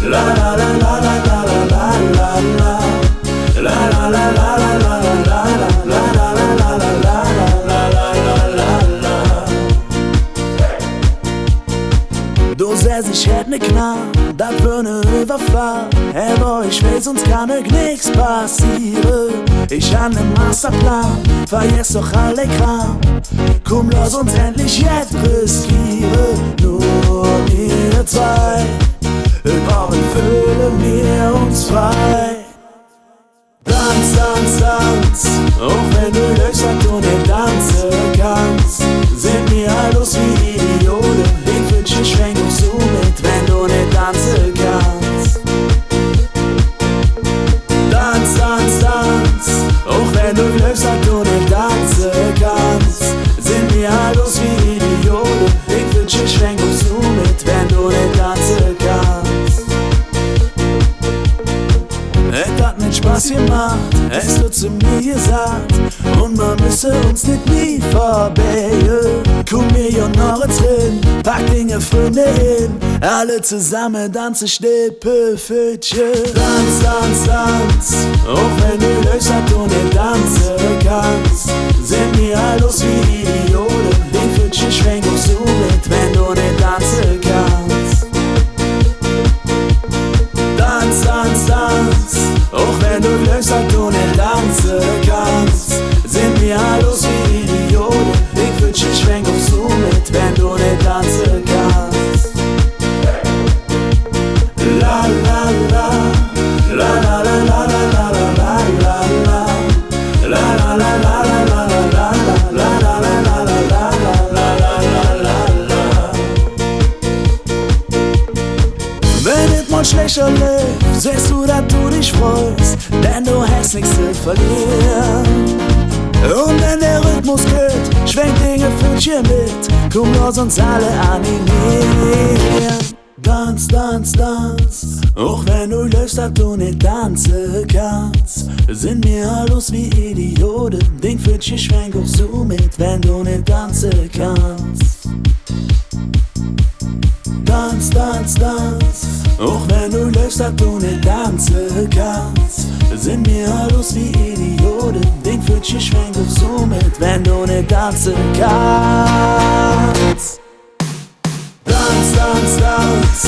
La la la la la la la la la la. La la la la la la la la la la la la la la la la. Du sägst, ich hätt ne Knall, dat wär ne Überfall. Aber ich weiß, uns kann nix passieren. Ich hab ne Masterplan, vergiss doch alle Kram. Komm, lass uns endlich jetzt riskieren. Nur wir zwei, warum fühlen wir uns frei? Tanz, tanz, tanz, auch wenn du löst und du nicht tanzen kannst. Sind wir alles wie Idioten, ich wünsch, ich schwenk auch so mit, wenn du nicht tanzen kannst. Tanz, tanz, tanz, auch wenn du löst und du nicht tanzen kannst. Sind wir alles wie Idioten, ich wünsch, ich schwenk auch so mit, wenn du nicht tanzen kannst. Es hat nicht Spaß gemacht, es wird zu mir gesagt. Und man müsse uns nicht nie vorbei. Komm mir ja noch drin, pack Dinge Freunde hin. Alle zusammen tanzen Schnippe, Pfötchen. Tanz, tanz, tanz, auch wenn du löst und nicht tanzen kannst. Sind wir alles wie Idioten, den Pfötchen schwenk auch so mit, wenn du nicht tanzen kannst. Tanz, tanz, tanz, auch wenn du löst und du nicht tanzen kannst. Sind wir alles wie Idioten, ich wünsch, ich schwenk auch so mit, wenn du nicht tanzen kannst. La la la, la la la la la la la la la. La la la la la la la la la la la la la. Wenn es mal schlechter läuft, siehst du, dass du dich freust, denn du hast nichts zu verlieren. Und wenn der Rhythmus geht, schwenkt Dinge Pfötchen mit, komm, lass uns alle animieren. Tanz, tanz, tanz, auch wenn du läufst, dass du nicht tanzen kannst. Sind wir alles wie Idioten, den Pfötchen schwenk auch so mit, wenn du nicht tanzen kannst. Tanz, tanz, tanz, auch wenn du läufst, dass du nicht tanzen kannst. Sind wir alles wie Idioten, den Pfötchen schwenk auch so mit, wenn du nicht tanzen kannst. Tanz, tanz, tanz,